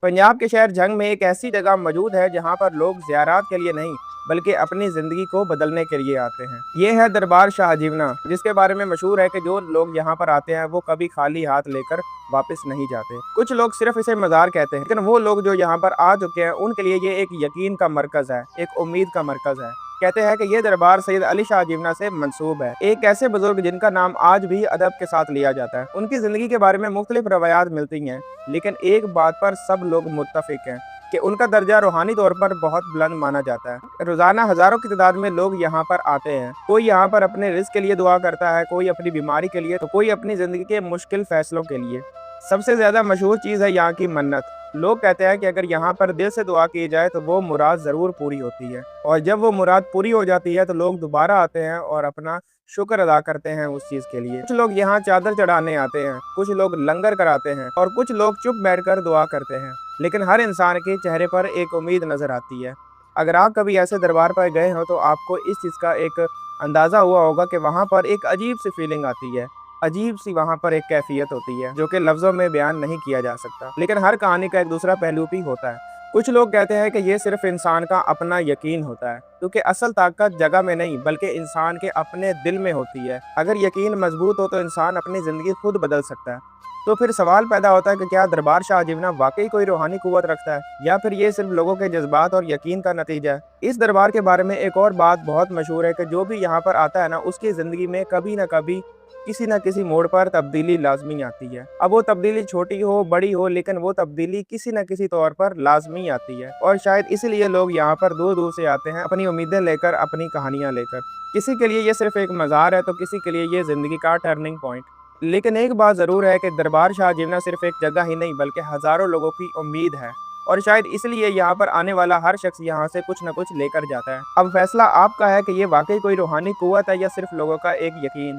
पंजाब के शहर झंग में एक ऐसी जगह मौजूद है जहाँ पर लोग ज़ियारत के लिए नहीं बल्कि अपनी ज़िंदगी को बदलने के लिए आते हैं। ये है दरबार शाहजीवना, जिसके बारे में मशहूर है कि जो लोग यहाँ पर आते हैं वो कभी खाली हाथ लेकर वापस नहीं जाते। कुछ लोग सिर्फ इसे मज़ार कहते हैं, लेकिन वो लोग जो यहाँ पर आ चुके हैं उनके लिए ये एक यकीन का मरकज़ है, एक उम्मीद का मरकज़ है। कहते हैं कि ये दरबार सैयद अली शाह जीवना से मंसूब है, एक ऐसे बुजुर्ग जिनका नाम आज भी अदब के साथ लिया जाता है। उनकी जिंदगी के बारे में मुख्तलिफ रवायात मिलती हैं, लेकिन एक बात पर सब लोग मुत्तफिक हैं कि उनका दर्जा रूहानी तौर पर बहुत बुलंद माना जाता है। रोजाना हजारों की तादाद में लोग यहाँ पर आते हैं। कोई यहाँ पर अपने रिस्क के लिए दुआ करता है, कोई अपनी बीमारी के लिए, तो कोई अपनी जिंदगी के मुश्किल फैसलों के लिए। सबसे ज्यादा मशहूर चीज है यहाँ की मन्नत। लोग कहते हैं कि अगर यहाँ पर दिल से दुआ की जाए तो वो मुराद जरूर पूरी होती है, और जब वो मुराद पूरी हो जाती है तो लोग दोबारा आते हैं और अपना शुक्र अदा करते हैं उस चीज के लिए। कुछ लोग यहाँ चादर चढ़ाने आते हैं, कुछ लोग लंगर कराते हैं और कुछ लोग चुप बैठकर दुआ करते हैं, लेकिन हर इंसान के चेहरे पर एक उम्मीद नजर आती है। अगर आप कभी ऐसे दरबार पर गए हो तो आपको इस चीज का एक अंदाजा हुआ होगा कि वहाँ पर एक अजीब सी फीलिंग आती है, अजीब सी वहाँ पर एक कैफियत होती है जो कि लफ्जों में बयान नहीं किया जा सकता। लेकिन हर कहानी का एक दूसरा पहलू भी होता है। कुछ लोग कहते हैं कि ये सिर्फ इंसान का अपना यकीन होता है, क्योंकि असल ताकत जगह में नहीं बल्कि इंसान के अपने दिल में होती है। अगर यकीन मजबूत हो तो इंसान अपनी जिंदगी खुद बदल सकता है। तो फिर सवाल पैदा होता है कि क्या दरबार शाह जीवना वाकई कोई रूहानी कुव्वत रखता है, या फिर ये सिर्फ लोगों के जज्बात और यकीन का नतीजा है। इस दरबार के बारे में एक और बात बहुत मशहूर है कि जो भी यहाँ पर आता है ना, उसकी जिंदगी में कभी ना कभी किसी न किसी मोड़ पर तब्दीली लाजमी आती है। अब वो तब्दीली छोटी हो बड़ी हो, लेकिन वो तब्दीली किसी न किसी तौर पर लाजमी आती है, और शायद इसलिए लोग यहाँ पर दूर दूर से आते हैं, अपनी उम्मीदें लेकर, अपनी कहानियां लेकर। किसी के लिए ये सिर्फ एक मज़ार है तो किसी के लिए ये जिंदगी का टर्निंग पॉइंट। लेकिन एक बात जरूर है कि दरबार शाह जीवना सिर्फ एक जगह ही नहीं बल्कि हजारों लोगों की उम्मीद है, और शायद इसलिए यहाँ पर आने वाला हर शख्स यहाँ से कुछ न कुछ लेकर जाता है। अब फैसला आपका है कि ये वाकई कोई रूहानी कुव्वत है या सिर्फ लोगों का एक यकीन।